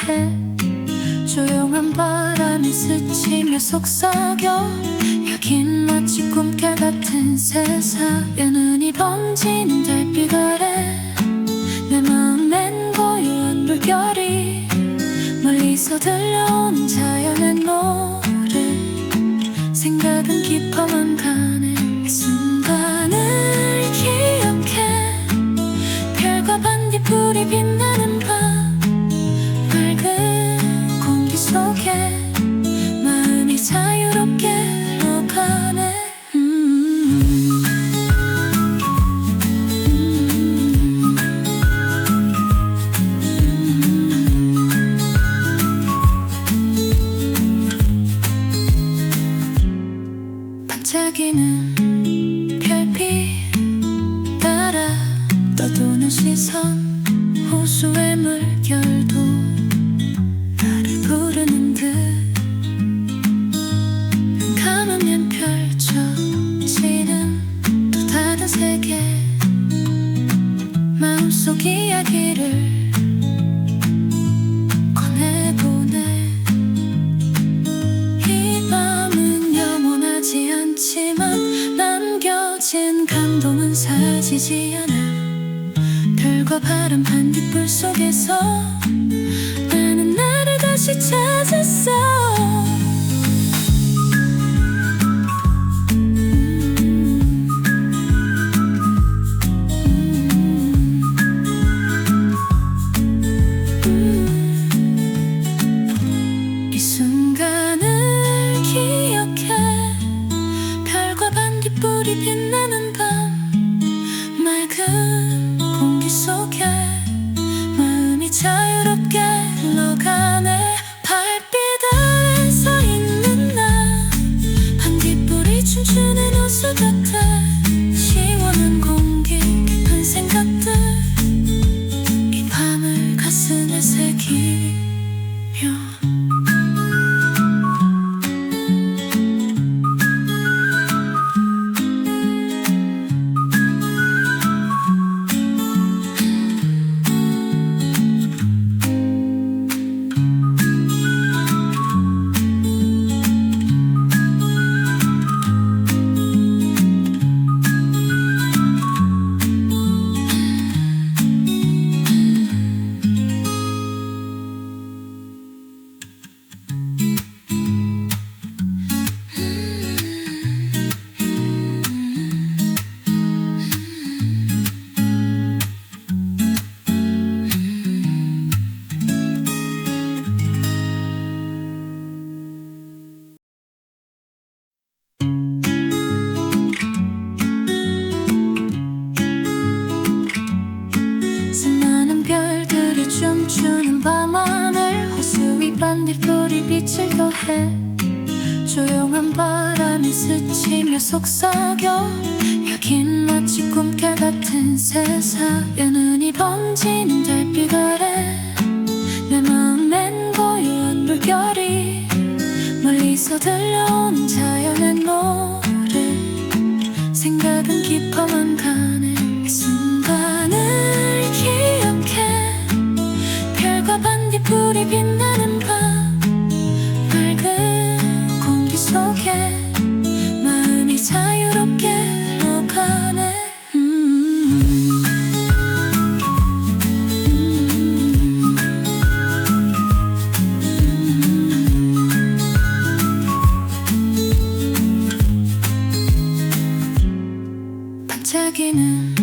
해. 조용한 바람이 스치며 속삭여. 여긴 마치 꿈결 같은 세상. 연은이 번지는 달빛 아래 내 마음엔 고요한 물결이. 멀리서 들려오는 자연의 노래. 생각은 깊어만 가네. 이 순간을 기억해. 별과 반딧불이 빛나는 밤. 맑은 공기 속에 마음이 자유롭게 흘러가네. 반짝이는 별빛 따라 떠도는 시선. 호수의 물결도 나를 부르는 듯. 눈 감으면 펼쳐지는 또 다른 세계. 마음속 이야기를 꺼내보네. 이 밤은 영원하지 않지만 남겨진 감동은 사라지지 않아. 별과 바람 반딧불 속에서 나는 나를 다시 찾았어. 이 순간을 기억해. 별과 반딧불이 빛나는 밤. 맑은 공기 속에 마음이 자유롭게 흘러가네. 달빛 아래 서 있는 나. 반딧불이 춤추는 호수 같아. 시원한 공기 깊은 생각들. 이 밤을 가슴에 새기며. 수많은 별들이 춤추는 밤하늘. 호수 위 반딧불이 빛을 더해. 조용한 바람이 스치며 속삭여. 여긴 마치 꿈결 같은 세상. 연은이 번지는 달빛 아래 내 마음엔 고요한 물결이. 멀리서 들려오는 자연의 노래. 생각은 깊어만 가네. 이 순간을 기억해. 별과 반딧불이 빛나는 밤. 맑은 공기 속에 마음이 자유롭게 흘러가네. 반짝이는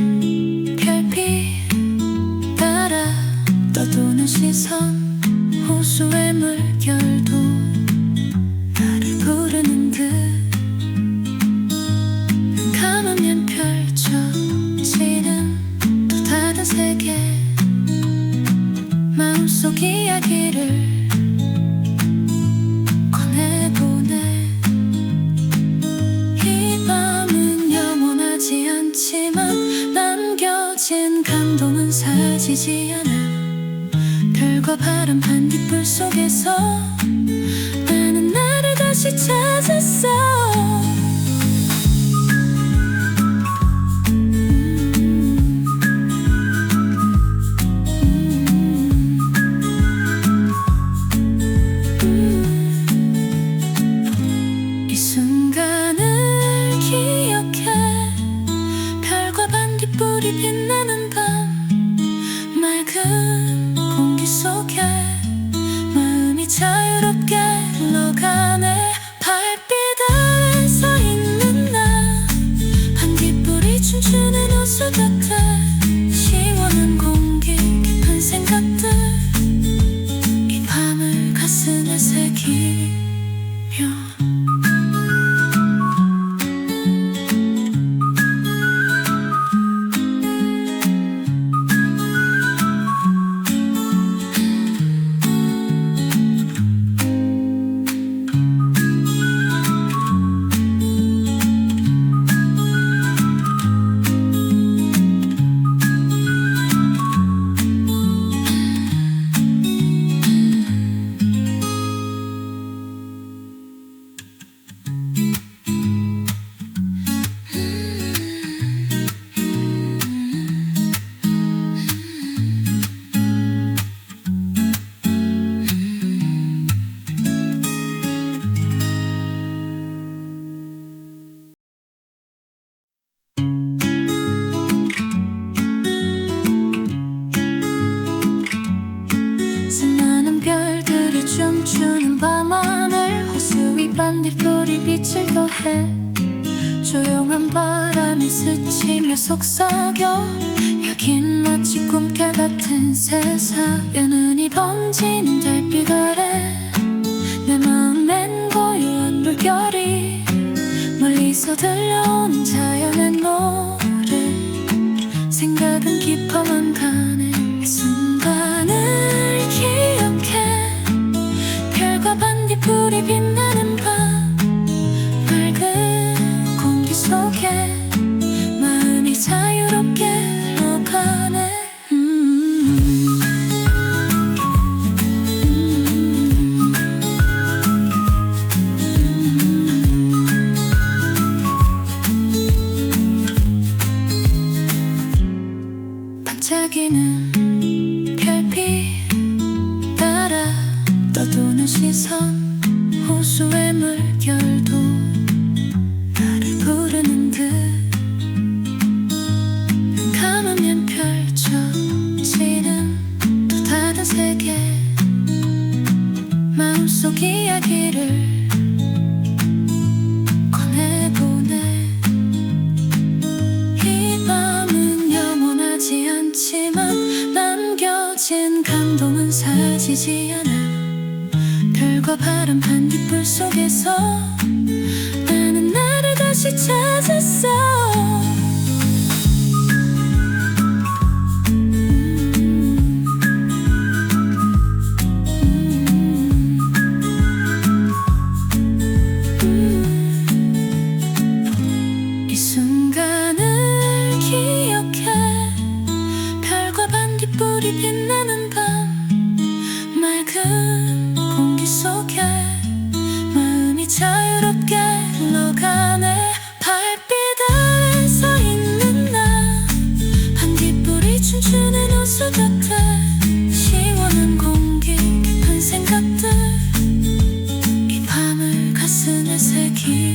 별빛 따라 떠도는 시선. 호수의 물결도 나를 부르는 듯. 눈 감으면 펼쳐지는 또 다른 세계. 마음속 이야기를 꺼내보네. 이 밤은 영원하지 않지만 남겨진 감동은 사라지지 않아. 별과 바람 반딧불 속에서 나는 나를 다시 찾았어. 빛을 더해 조용한 바람이 스치며 속삭여 여긴 마치 꿈결 같은 세상 연은이 번지는 달빛 아래 내 마음엔 고요한 물결이 멀리서 들려오는 자연의 노래 생각은 깊어만 가네 이 순간을 기억해 별과 반딧불이 빛나는 밤 맑은 공기 속에 마음이 자유롭게 흘러가네 반짝이는 별빛 따라 떠도는 시선 호수의 물결도 나를 부르는 듯 눈 감으면 펼쳐지는 또 다른 세계 마음속 이야기를 꺼내보네 이 밤은 영원하지 않지만 남겨진 감동은 사라지지 않아 별과 바람 반딧불 속에서 나는 나를 다시 찾았어 이 순간을 기억해 별과 반딧불이 빛나는 밤 맑은 공기 속에 마음이 자유롭게 흘러가네 달빛 아래 서 있는 나 반딧불이 춤추는 호수 곁에 시원한 공기 깊은 생각들 이 밤을 가슴에 새기며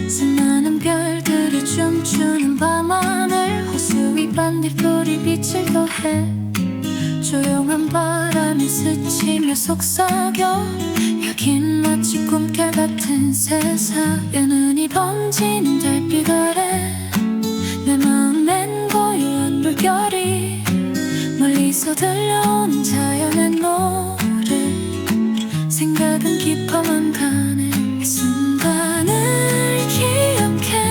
수많은 별들이 춤추는 밤하늘 호수 위 반딧불이 빛을 더해 조용한 바람이 스치며 속삭여 여긴 마치 꿈결 같은 세상 연은이 번지는 달빛 아래 내 마음엔 고요한 물결이 멀리서 들려오는 자연의 노래 생각은 깊어만 가네 이 순간을 기억해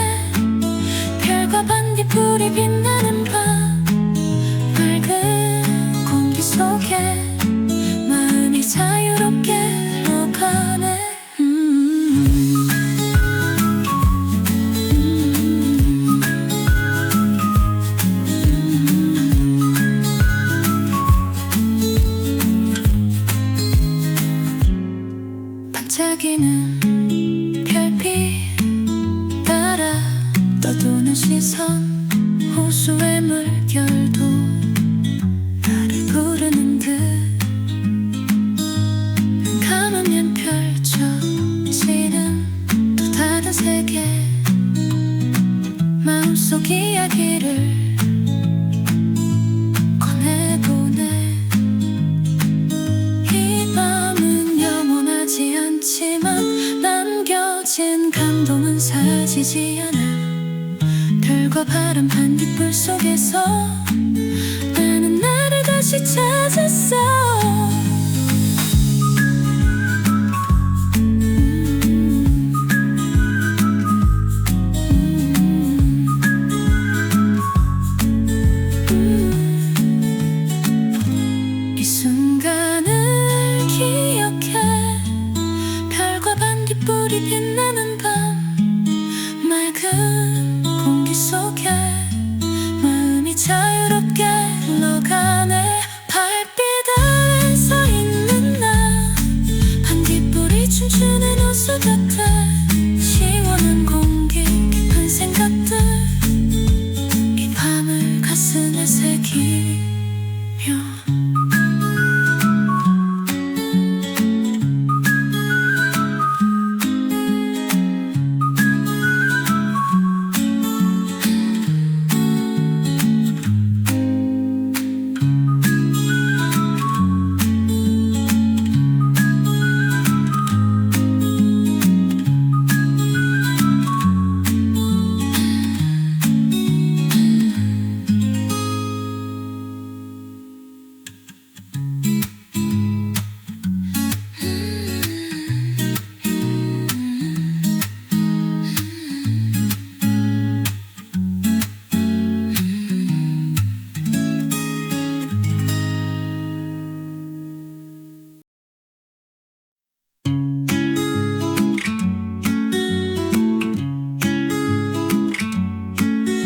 별과 반딧불이 빛나는 밤 맑은 공기 속에 마음이 자유롭게 흘러가네 반짝이는 별빛 따라 떠도는 시선 호수의 물결도 나를 부르는 듯 눈 감으면 펼쳐지는 또 다른 세계 마음속 이야기를 꺼내보네 이 밤은 영원하지 않지만 남겨진 감동은 사라지지 않아 별과 바람 반딧불 속에서 나는 나를 다시 찾았어 공기 속에 마음이 자유롭게 흘러가네. 발빛 아래 서 있는 나 반딧불이 춤추는 호수 같아. 시원한 공기 깊은 생각들 이 밤을 가슴에 새기며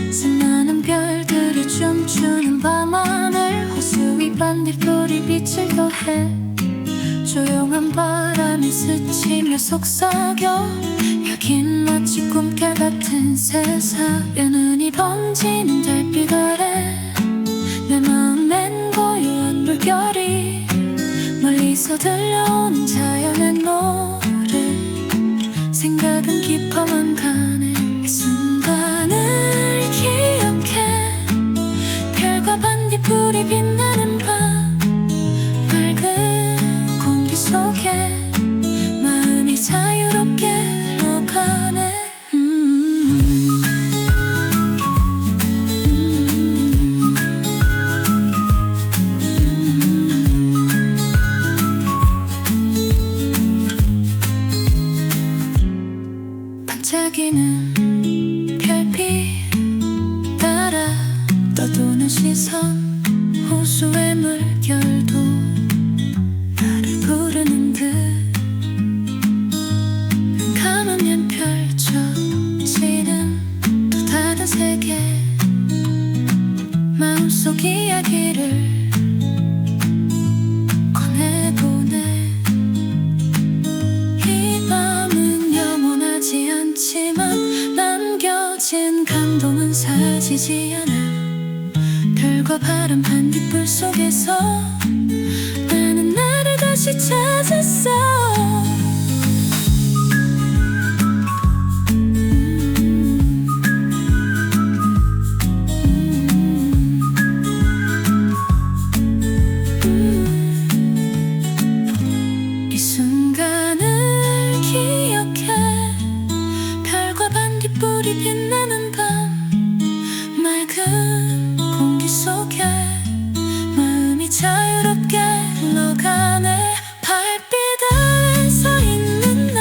수많은 별들이 춤추는 밤하늘 호수 위 반딧불이 빛을 더해. 조용한 바람이 스치며 속삭여. 여긴 마치 꿈결 같은 세상. 연은이 번지는 달빛 아래 내 마음엔 고요한 물결이. 멀리서 들려오는 자연의 노래 생각은 깊어만 가네. 이 순간을 기억해. 별과 반딧불이 빛나는 밤 맑은 공기 속에 마음이 자유롭게 흘러가네. 반짝이는 별빛 따라 떠도는 시선. 호수의 물결도 나를 부르는 듯. 눈 감으면 펼쳐지는 또 다른 세계. 마음속 이야기를 꺼내보네. 이 밤은 영원하지 않지만 남겨진 감동은 사지지 않아. 별과 바람 반딧불 속에서 나는 나를 다시 찾았어. 이 순간을 기억해. 별과 반딧불이 빛나는 밤 맑은 공기 속에 마음이 자유롭게 흘러가네. 발빛 아래 서 있는 나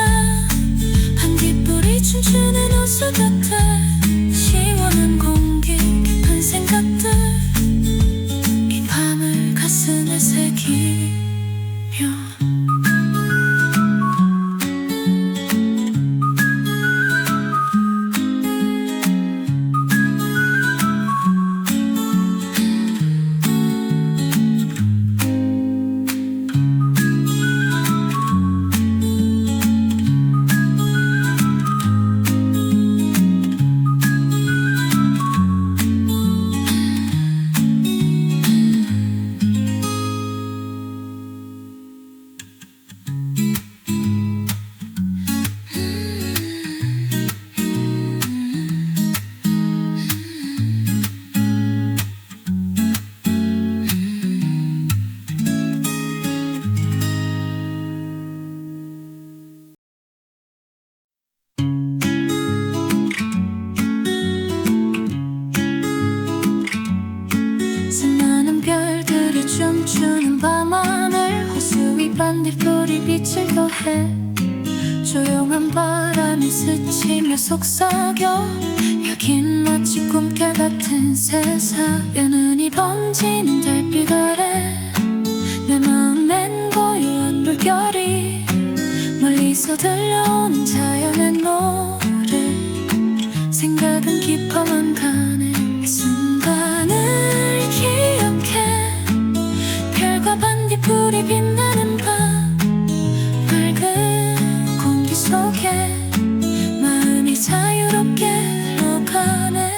반딧불이 춤추는 호수 같아. 시원한 공기 깊은 생각들 이 밤을 가슴에 새기며 춤추는 밤하늘 호수 위 반딧불이 빛을 더해. 조용한 바람이 스치며 속삭여. 여긴 마치 꿈결 같은 세상. 연은이 번지는 달빛 아래 내 마음엔 고요한 물결이. 멀리서 들려오는 자연의 노래 생각은 생각은 깊어만 가네. 이 순간을 기억해. 별과 반딧불이 빛나는 밤, 맑은 공기 속에 마음이 자유롭게 흘러가네.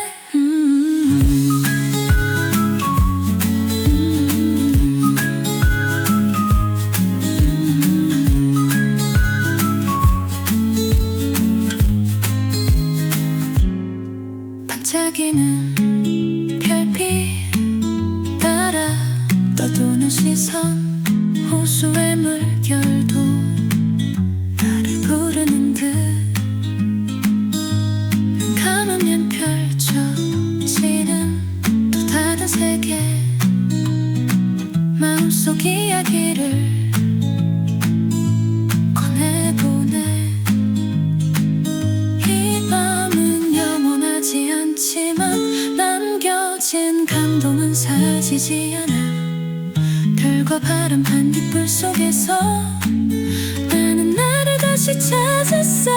반짝이는 별빛 따라 떠도는 시선, 호수의 물결도 나를 부르는 듯. 눈 감으면 펼쳐지는 또 다른 세계, 마음속 이야기를 꺼내보네. 이 밤은 영원하지 않지만 남겨진 감동은 사라지지 않아. 별과 바람 반딧불 속에서 나는 나를 다시 찾았어.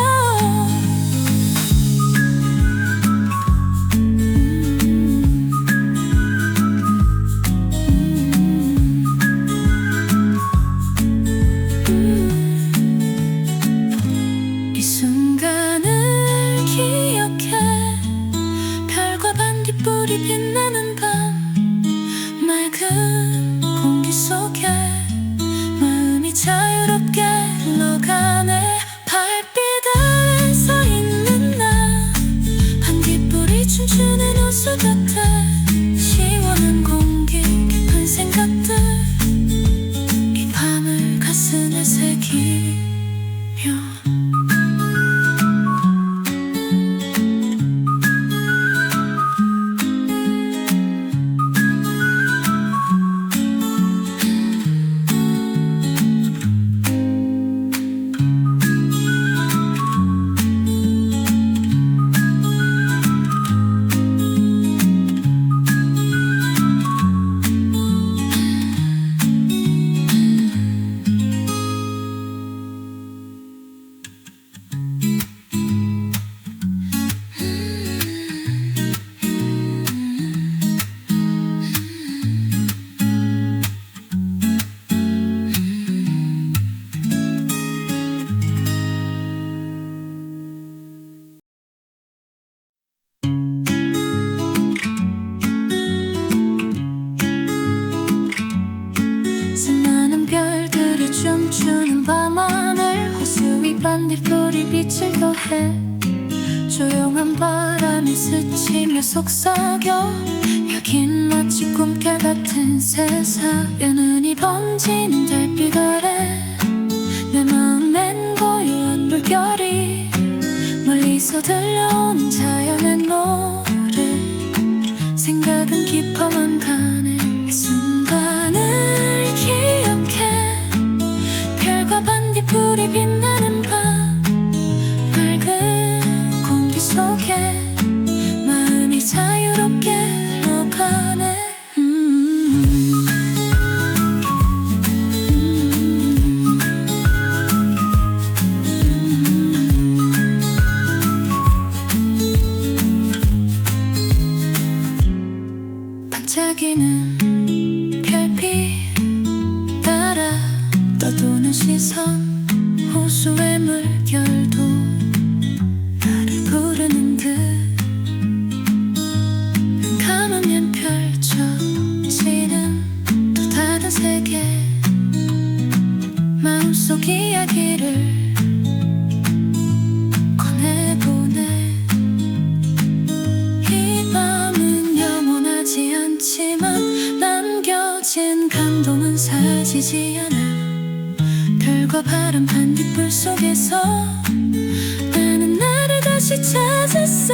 이 순간을 기억해. 별과 반딧불이 빛나는 밤, 맑은 공기 속에 마음이 자유롭게 흘러가네. 달빛 아래 서 있는 나, 반딧불이 춤추는 호수 같아. 시원한 공기, 깊은 생각들, 이 밤을 가슴에 새기며 수많은 별들이 춤추는 밤하늘, 호수 위 반딧불이 빛을 더해. 조용한 바람이 스치며 속삭여. 여긴 마치 꿈결 같은 세상. 연은이 번지는 달빛 아래 내 마음엔 고요한 물결이. 멀리서 들려오는 자연의 노래, 생각은 깊어만 가네. 이 순간을 기억해. 별과 반딧불이 빛나는 밤, 맑은 공기 속에 마음이 자유롭게 흘러가네. 반짝이는 별빛 따라 떠도는 시선, 호수의 물결도 나를 부르는 듯. 눈 감으면 펼쳐지는 또 다른 세계, 마음속 이야기를 꺼내보네. 이 밤은 영원하지 않지만 남겨진 감동은 사라지지 않아. 별과 바람 반딧불 속에서 나는 나를 다시 찾았어.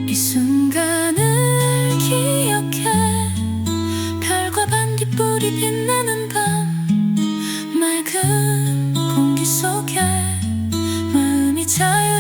이 순간을 기억해. 별과 반딧불이 빛나는 밤, 맑은 공기 속에 마음이 자유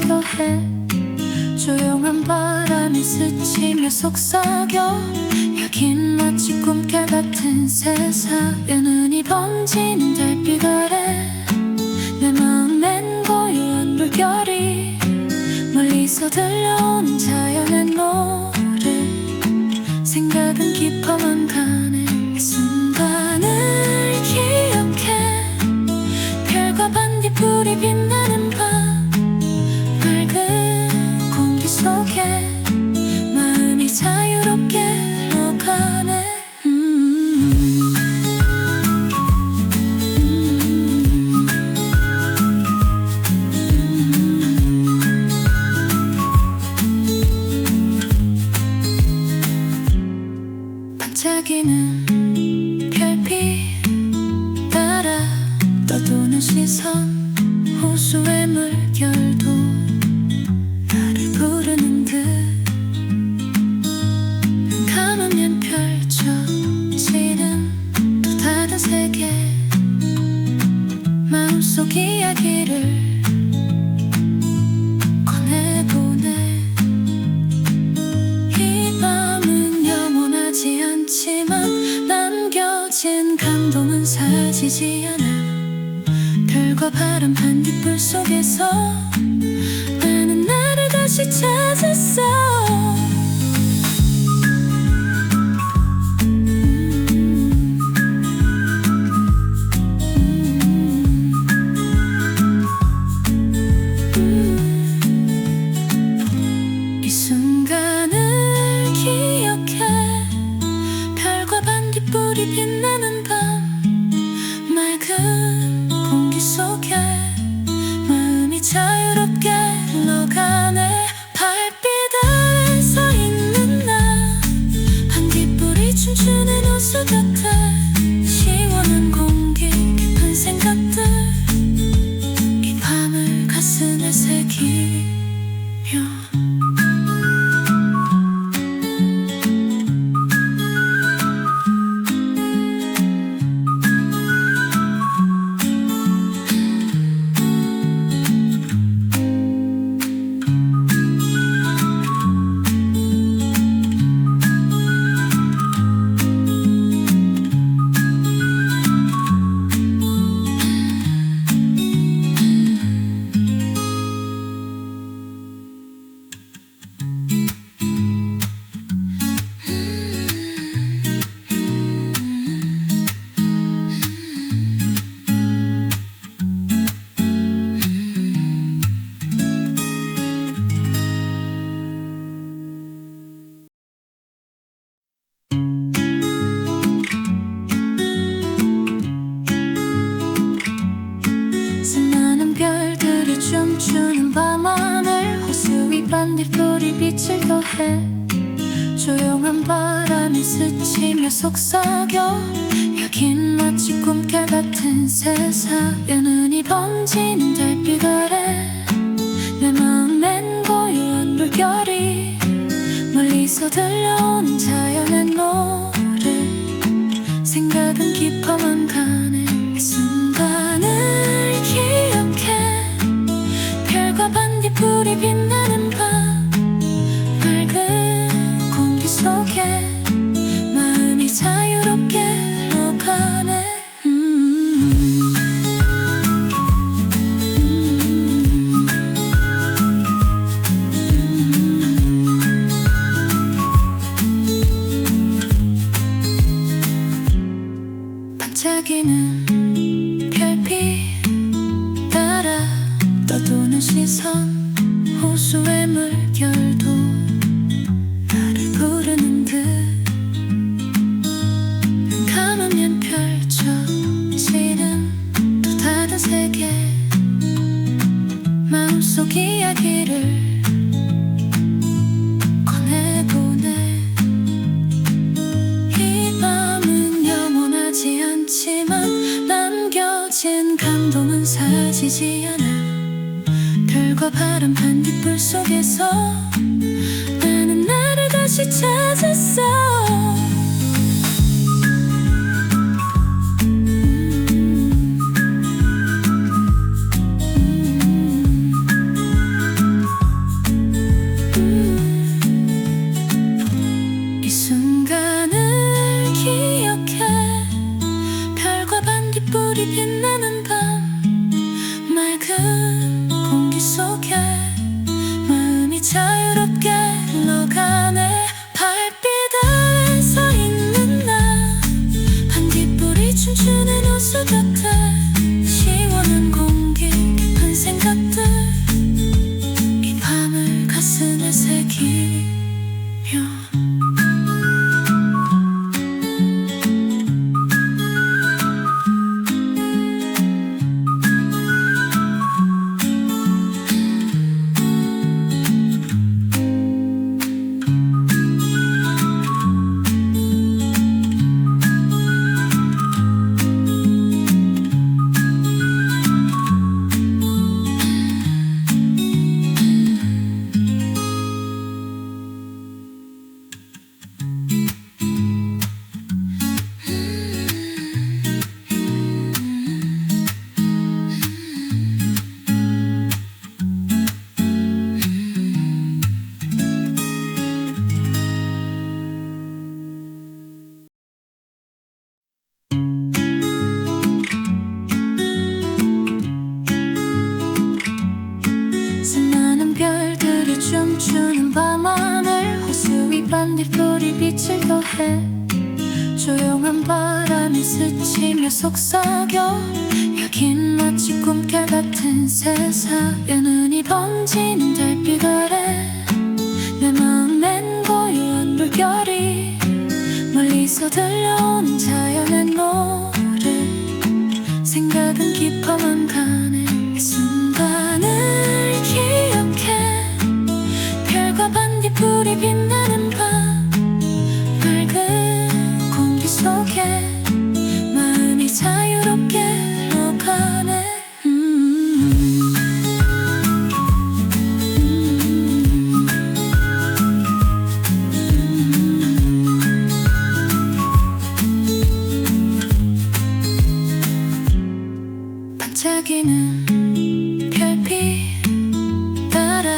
더해 조용한 바람이 스치며 속삭여 여긴 마치 꿈결 같은 세상 연은이 번지는 달빛 아래 내 마음엔 고요한 물결이 멀리서 들려오는 자연의 노래 생각은 깊어만 가네 이 순간을 기억해 별과 반딧불이 빛나는 밤 맑은 공기 속에 마음이 자유롭게 흘러가네 반짝이는 별빛 따라 떠도는 시선 호수의 물결도 나를 부르는 듯 눈 감으면 펼쳐지는 또 다른 세계 마음속 이야기를 꺼내보네 이 밤은 영원하지 않지만 남겨진 감동은 사라지지 않아 별과 바람 반딧불 속에서 나는 나를 다시 찾았어 이 순간을 기억해 별과 반딧불이 빛나는 밤 맑은 공기 속에 마음이 자유롭게 흘러가네 달빛 아래 서 있는 나 반딧불이 춤추는 호수 같아 시원한 공기 깊은 생각들 이 밤을 가슴에 새기며 수많은 별들이 춤추는 밤하늘 호수 위 반딧불이 빛을 더해 조용한 바람이 스치며 속삭여 여긴 마치 꿈결 같은 세상 연은이 번지는 달빛 아래 내 마음엔 고요한 물결이 멀리서 들려오는 자연의 노래 생각은 깊어만 가네 이 순간을 기억해 별과 반딧불이 빛나는 밤 맑은 공기 속에 마음이 자유롭게 흘러가네 반짝이는 별빛 따라 떠도는 시선 호수의 물결도 나를 부르는 듯 눈 감으면 펼쳐지는 또 다른 세계 마음속 이야기를 꺼내보네 이 밤은 영원하지 않지만 남겨진 감동은 사라지지 않아 별과 바람 반딧불 속에서 나는 나를 다시 찾았어 밤하늘 호수 위 반딧불이 빛을 더해 조용한 바람이 스치며 속삭여 여긴 마치 꿈결 같은 세상 연은이 번지는 달빛 아래 내 마음엔 고요한 물결이 멀리서 들려오는 자연의 노래 생각은 깊어만 가네 이 순간을 기억해 별과 반딧불이 빛나는 밤 맑은 공기 속에 마음이 자유롭게 흘러가네 반짝이는 별빛 따라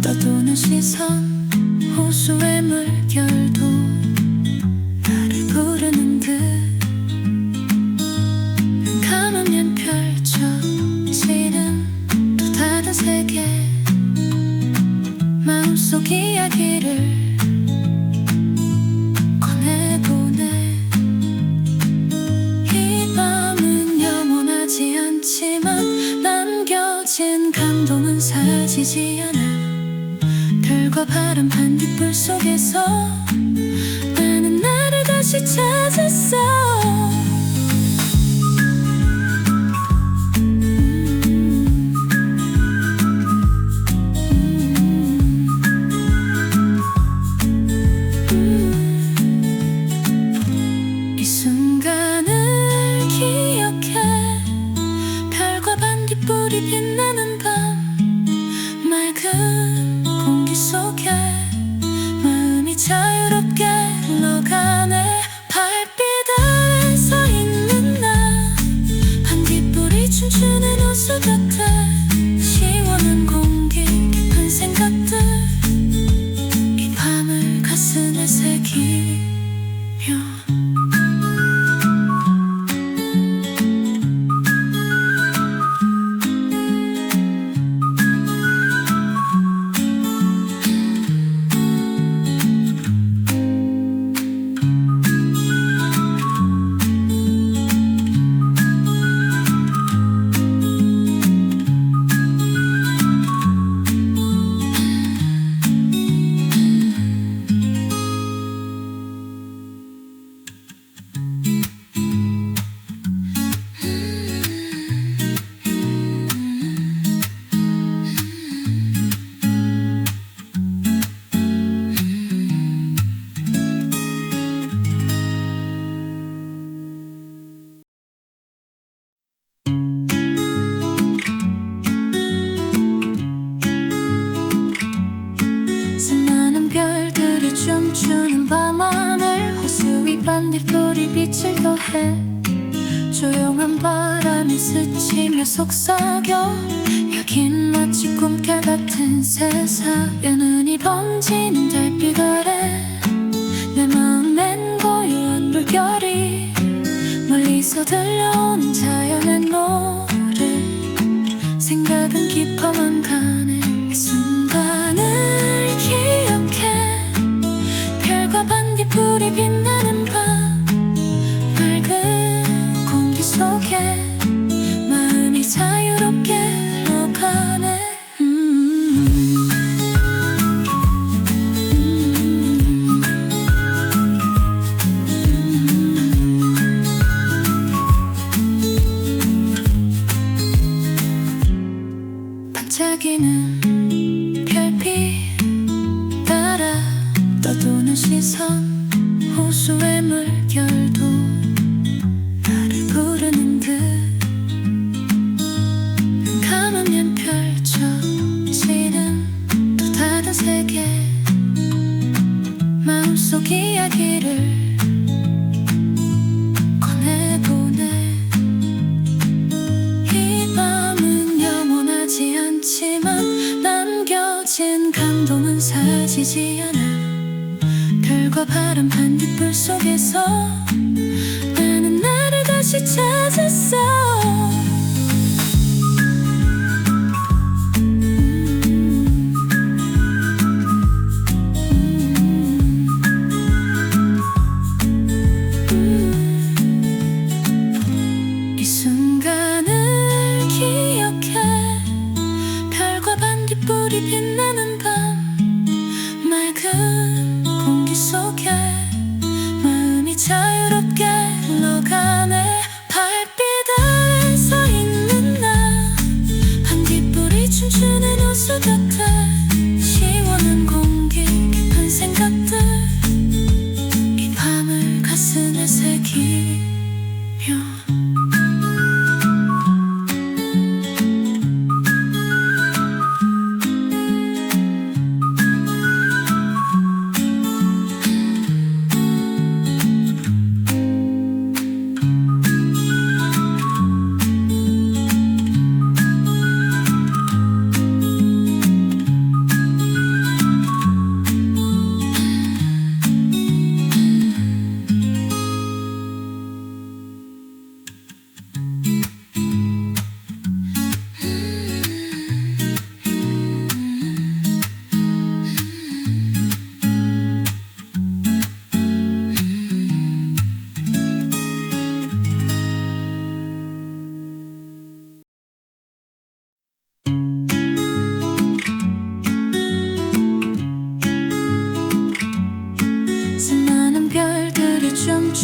떠도는 시선 호수의 물결도 나를 부르는 듯 눈 감으면 펼쳐지는 또 다른 세계 마음속 이야기를 꺼내보네 이 밤은 영원하지 않지만 남겨진 감동은 사라지지 않아 별과 바람 반딧불 속에서 나는 나를 다시 찾았어 이 순간을 기억해 별과 반딧불이 빛나는 밤 맑은 공기 속에 마음이 자유롭게 흘러가네 달빛 아래 서 있는 나 반딧불이 춤추는 호수 같아 시원한 공기 깊은 생각들 이 밤을 가슴에 새기며 수많은 별들이 춤추는 밤하늘 호수 위 반딧불이 빛을 더해 조용한 바람이 스치며 속삭여 여긴 마치 꿈결 같은 세상 연은이 번지는 달빛 아래 내 마음엔 고요한 물결이 멀리서 들려오는 자연의 노래 생각은 깊어만 가네 이 순간을 기억해 별과 반딧불이 빛나는 밤 맑은 공기 속에 마음이 자유롭게 흘러가네 반짝이는 별빛 따라 떠도는 시선 호수의 물결도 나를 부르는 듯 눈 감으면 펼쳐지는 또 다른 세계 마음속 이야기를 꺼내보네 이 밤은 영원하지 않지만 남겨진 감동은 사라지지 않아 별과 바람 반딧불 속에서 나는 나를 다시 찾았어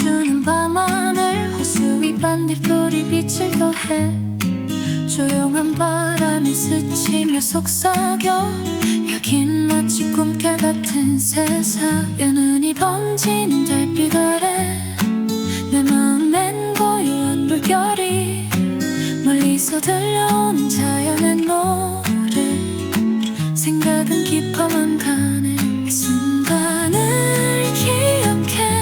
춤추는 밤하늘 호수 위 반딧불이 빛을 더해 조용한 바람이 스치며 속삭여 여긴 마치 꿈결 같은 세상 연은이 번지는 달빛 아래 내 마음엔 고요한 물결이 멀리서 들려오는 자연의 노래 생각은 깊어만 가네 이 순간을 기억해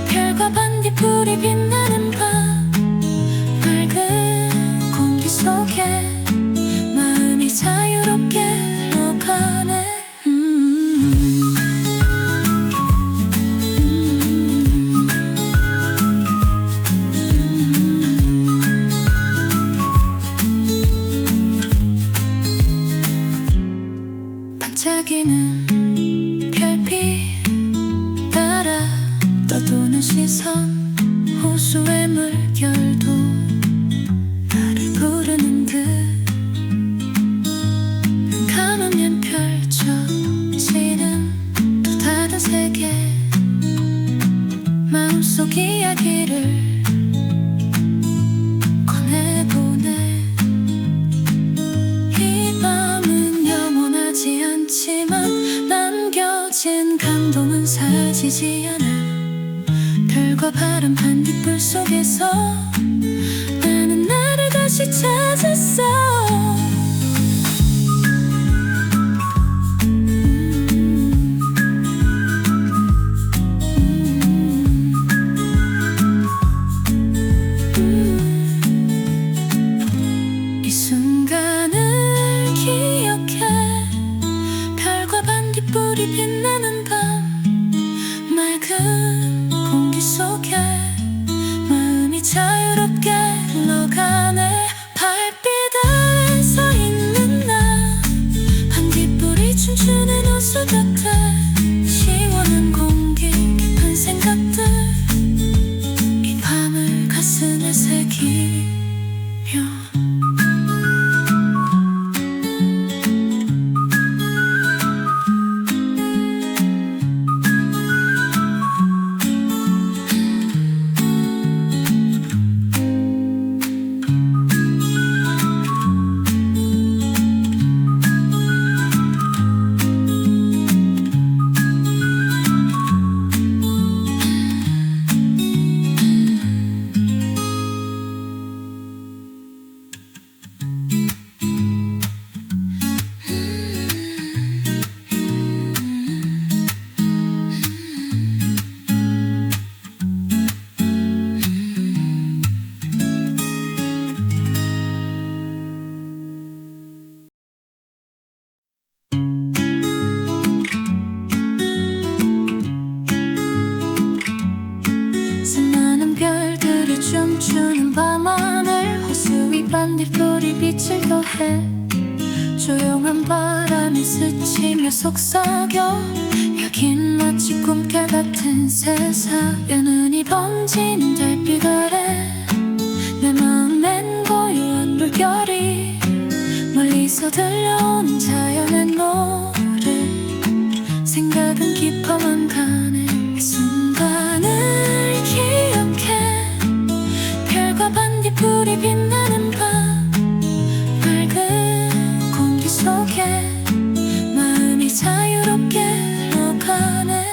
별과 반딧불이 빛나는 밤 맑은 공기 속에 마음이 자유롭게 흘러가네 반짝이는 별빛 따라 떠도는 시선 호수의 물결도 나를 부르는 듯 눈 감으면 펼쳐지는 또 다른 세계 마음속 이야기를 꺼내보네 이 밤은 영원하지 않지만 남겨진 감동은 사지지 않아 별과 바람 반딧불 속에서 나는 나를 다시 찾았어 이 순간을 기억해 별과 반딧불이 빛나는 밤 맑은 공기 속에 마음이 자유롭게 흘러가네 달빛 아래 서 있는 나 반딧불이 춤추는 호수 곁에 시원한 공기 깊은 생각들 이 밤을 가슴에 새기며 수많은 별들이 춤추는 밤하늘 호수 위 반딧불이 빛을 더해 조용한 바람이 스치며 속삭여 여긴 마치 꿈결 같은 세상 연은이 번지는 달빛 아래 내 마음엔 고요한 물결이 멀리서 들려오는 자연의 노래 생각은 깊어만 가네 이 순간을 기억해 별과 반딧불이 빛나는 밤 맑은 공기 속에 마음이 자유롭게 흘러가네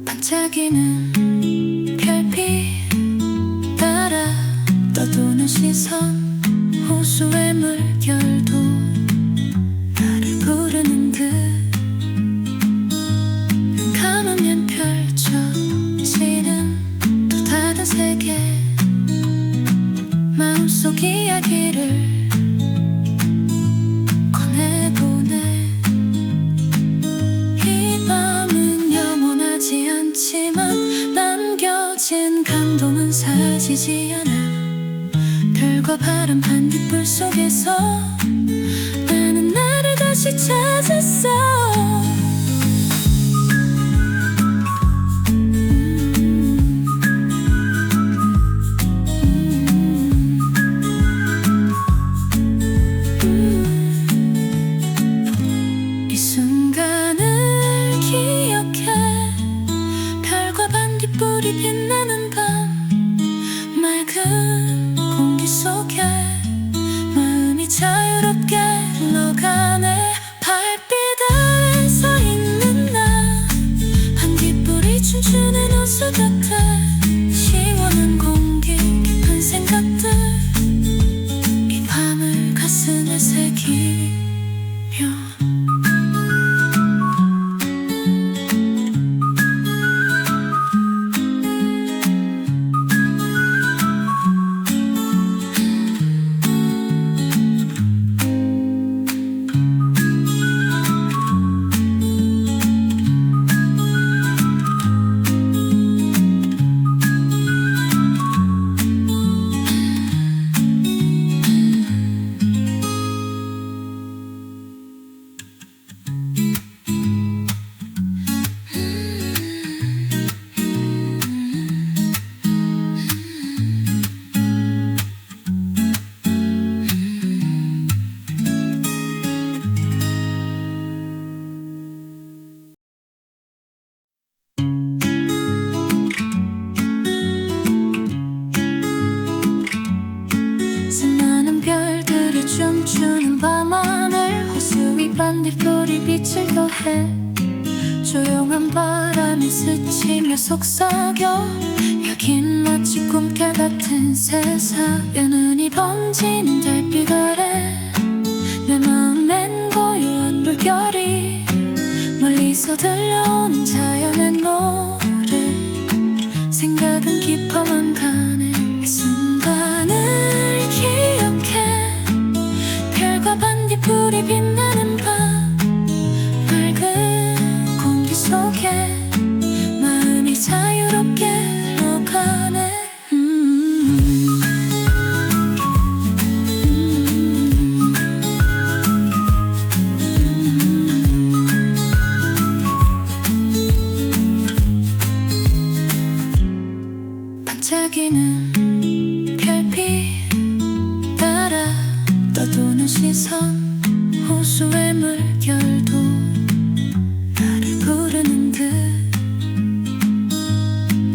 반짝이는 별빛 따라 떠도는 시선 호수의 물결도 나를 부르는 듯 눈 감으면 펼쳐지는 또 다른 세계 마음속 이야기를 꺼내보네 이 밤은 영원하지 않지만 남겨진 감동은 사지지 않아 별과 바람 반딧불 속에서 나는 나를 다시 찾았어 빛을 더해 조용한 바람이 스치며 속삭여 여긴 마치 꿈결 같은 세상 연은이 번지는 달빛 아래 내 마음엔 고요한 물결이 멀리서 들려오는 자연의 노래 생각은 깊어만 가네 이 순간을 기억해 별과 반딧불이 빛나는 밤 맑은 공기 속에 마음이 자유롭게 흘러가네 반짝이는 별빛 따라 떠도는 시선 호수의 물결도 나를 부르는 듯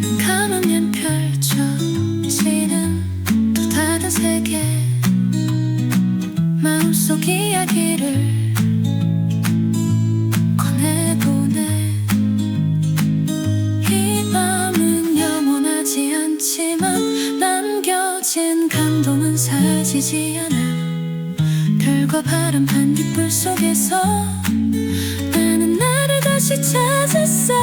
눈 감으면 펼쳐지는 또 다른 세계 마음속 이야기를 꺼내보네 이 밤은 영원하지 않지만 남겨진 감동은 사라지지 않아 별과 바람 반딧불 속에서 나는 나를 다시 찾았어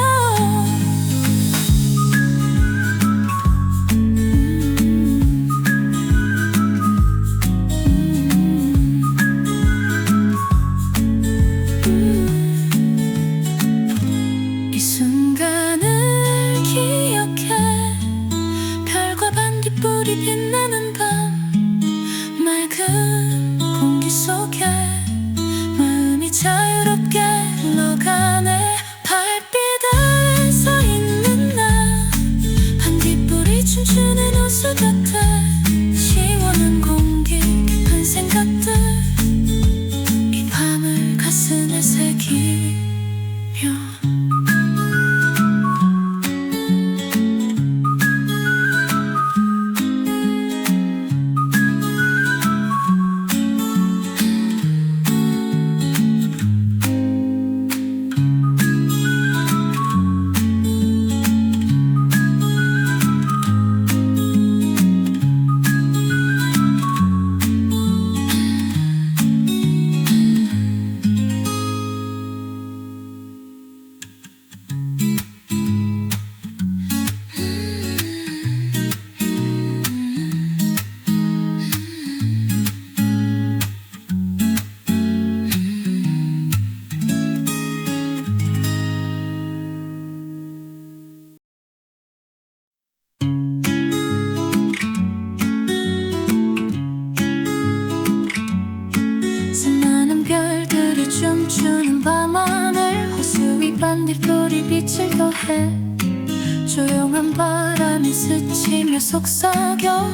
이 순간을 기억해 별과 반딧불이 빛나는 밤 맑은 공기 속에 마음이 자유롭게 흘러가네 달빛 아래 서 있는 나 반딧불이 춤추는 호수 같아 시원한 공기 깊은 생각들 이 밤을 가슴에 새기며 수많은 별들이 춤추는 밤하늘 호수 위 반딧불이 빛을 더해 조용한 바람이 스치며 속삭여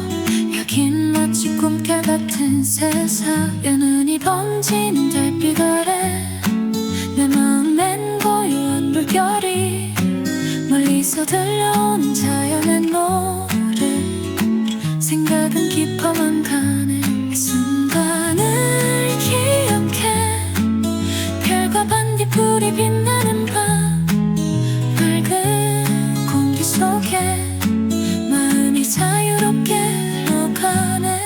여긴 마치 꿈결 같은 세상 연은이 번지는 달빛 아래 내 마음엔 고요한 물결이 멀리서 들려오는 자연의 노래 생각은 깊어만 가네 이 순간을 기억해 별과 반딧불이 빛나는 밤 맑은 공기 속에 마음이 자유롭게 흘러가네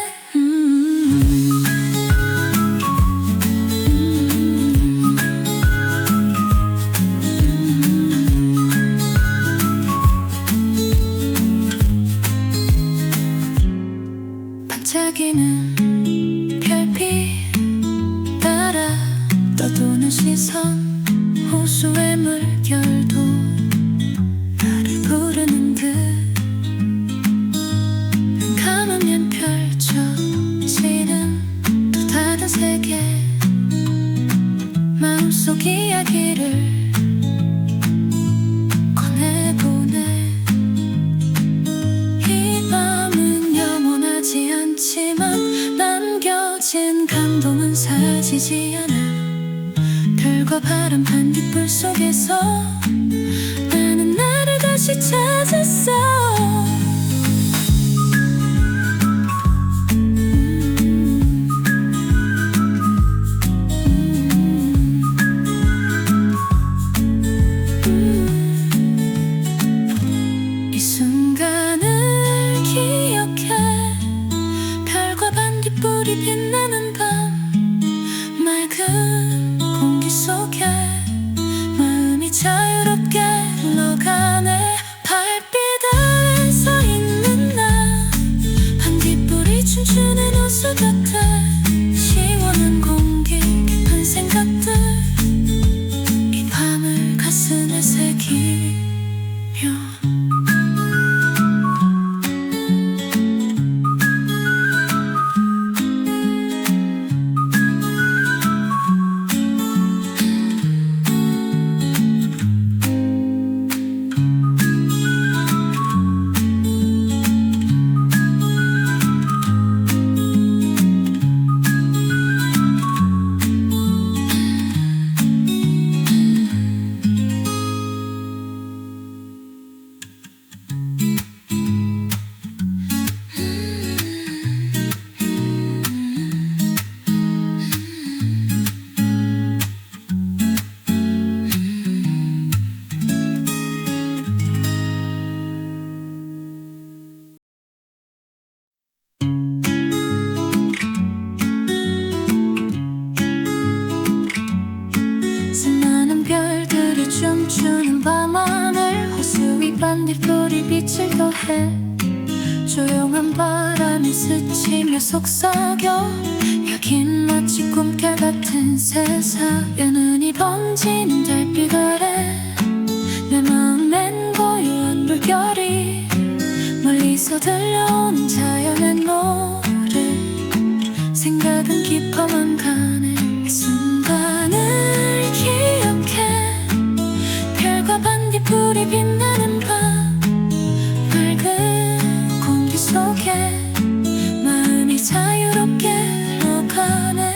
반짝이는 별빛 따라 떠도는 시선 호수의 물결도 나를 부르는 듯 눈 감으면 펼쳐지는 또 다른 세계 마음속 이야기를 꺼내보네 이 밤은 영원하지 않지만 남겨진 감동은 사라지지 않아 별과 바람 반딧불 속에서 나는 나를 다시 찾았어 호수 곁에 시원한 공기 깊은 생각들 이 밤을 가슴에 새기며 수많은 별들이 춤추는 밤하늘 호수 위 반딧불이 빛을 더해 조용한 바람이 스치며 속삭여 여긴 마치 꿈결 같은 세상 연은이 번지는 달빛 아래 내 마음엔 고요한 물결이 멀리서 들려오는 자연의 노래 생각은 깊어만 가네 이 순간을 기억해 별과 반딧불이 빛나는 밤 맑은 공기 속에 마음이 자유롭게 흘러가네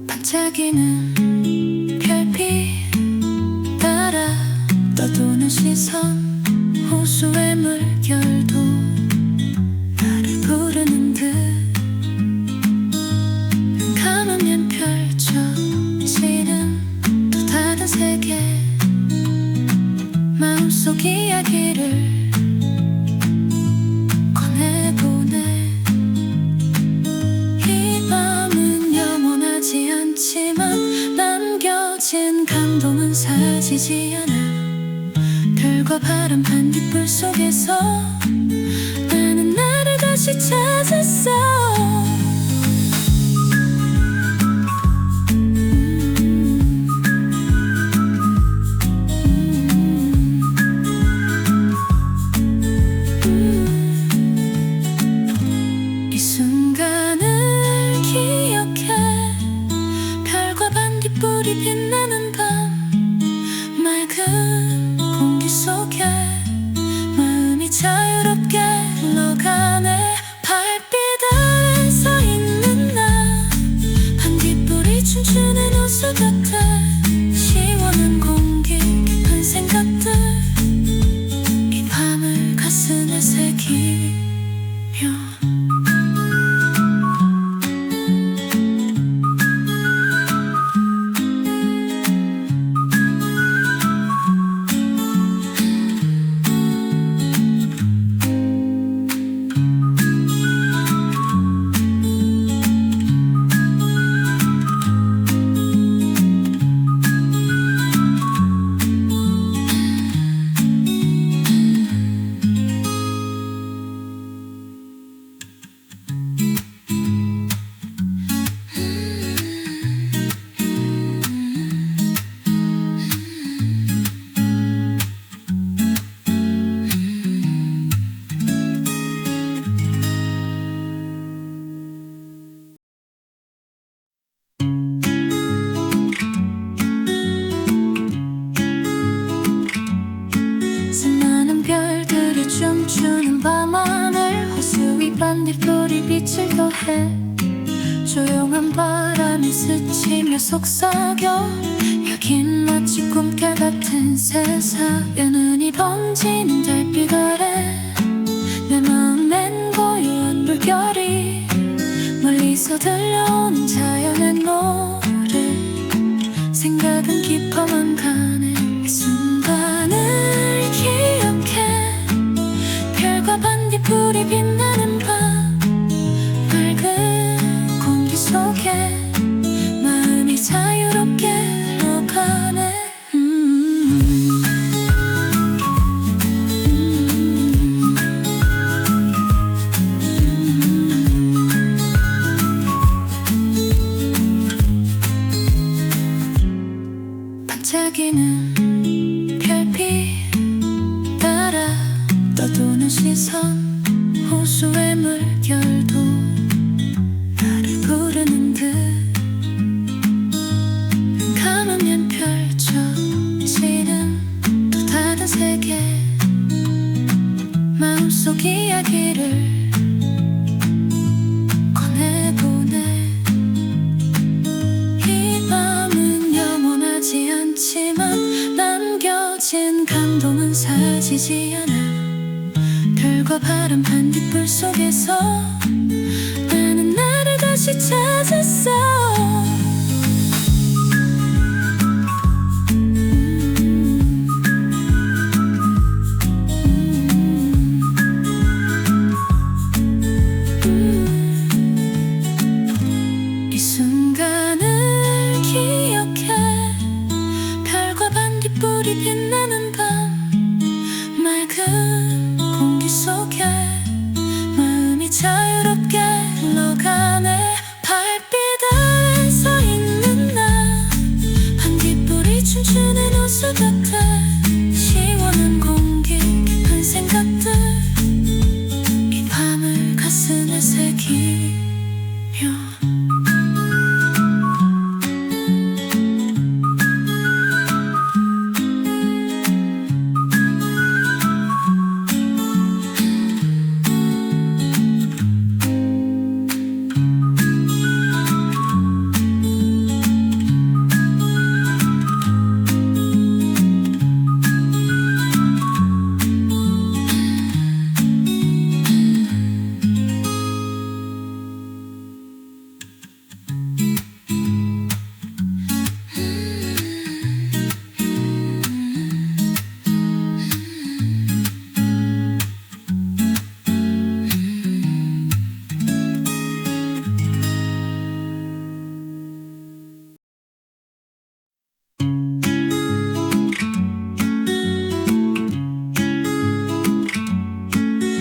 반짝이는 별빛 따라 떠도는 시선 호수의 물결도 나를 부르는 듯 눈 감으면 펼쳐지는 또 다른 세계 마음속 이야기를 꺼내보네 이 밤은 영원하지 않지만 남겨진 감동은 사지지 않아 별과 바람 반딧불 속에서 나는 나를 다시 찾았어 이 순간을 기억해 별과 반딧불이 빛나는 밤 맑은 공기 속에 마음이 자유롭게 흘러가네 달빛 아래 서 있는 나 반딧불이 춤추는 호수 곁에 시원한 공기 깊은 생각들 이 밤을 가슴에 새기며 수많은 별들이 춤추는 밤하늘 호수 위 반딧불이 빛을 더해 조용한 바람이 스치며 속삭여 여긴 마치 꿈결 같은 세상 연은이 번지는 달빛 아래 내 마음엔 고요한 물결이 멀리서 들려오는 자연의 노래 생각은 깊어만 가네 이 순간을 기억해 별과 반딧불이 빛나는 밤 맑은 공기 속 시선 호수의 물결도 나를 부르는 듯 눈 감으면 펼쳐지는 또 다른 세계 마음속 이야기를 꺼내보네. 이 밤은 영원하지 않지만 남겨진 감동은 사지지 않아. 별과 바람 반딧불 속에서 나는 나를 다시 찾았어. 이 순간을 기억해. 별과 반딧불이 빛나는 밤 맑은 공기 속에 마음이 자유롭게 흘러가네. 발빛 아래 서 있는 나 반딧불이 춤추는 호수 곁에 시원한 공기 깊은 생각들 이 밤을 가슴에 새기며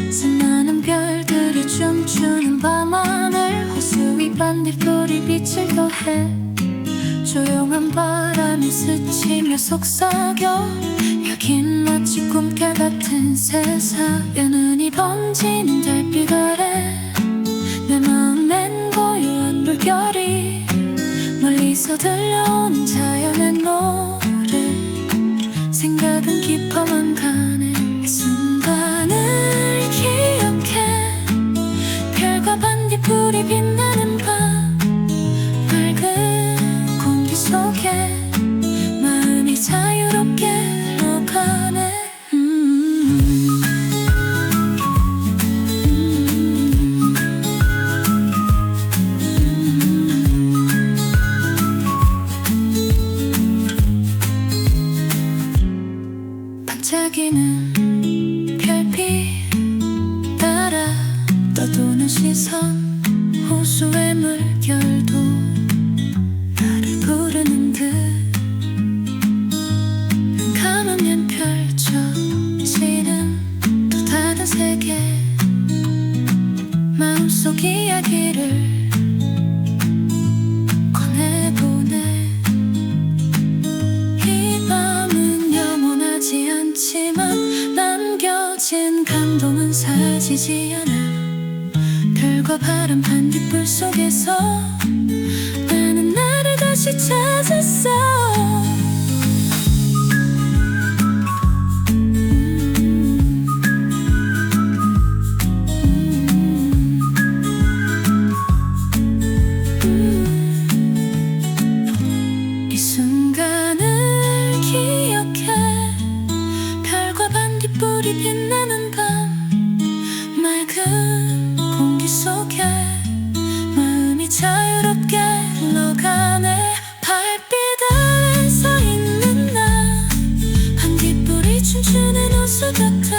수많은 별들이 춤추는 밤하늘 호수 위 반딧불이 빛을 더해 조용한 바람이 스치며 속삭여 여긴 마치 꿈결 같은 세상. 연은이 번지는 달빛 아래 내 마음엔 고요한 물결이 멀리서 들려오는 자연의 노래 생각은 깊어만 가네. 이 순간을 기억해. 별과 반딧불이 빛나는 밤 맑은 공기 속에 마음이 자유롭게 흘러가네. 반짝이는 별빛 따라 떠도는 시선 호수의 물결도 나를 부르는 듯 눈 감으면 펼쳐지는 또 다른 세계 마음속 이야기를 꺼내보네. 이 밤은 영원하지 않지만 남겨진 감동은 사지지 않아. 별과 바람 반딧불 속에서 나는 나를 다시 찾았어. 이 순간을 기억해. 별과 반딧불이 빛나는 밤 맑은 공기 속에 마음이 자유롭게 흘러가네. 발빛 아래 서 있는 나 반딧불이 춤추는 호수 곁에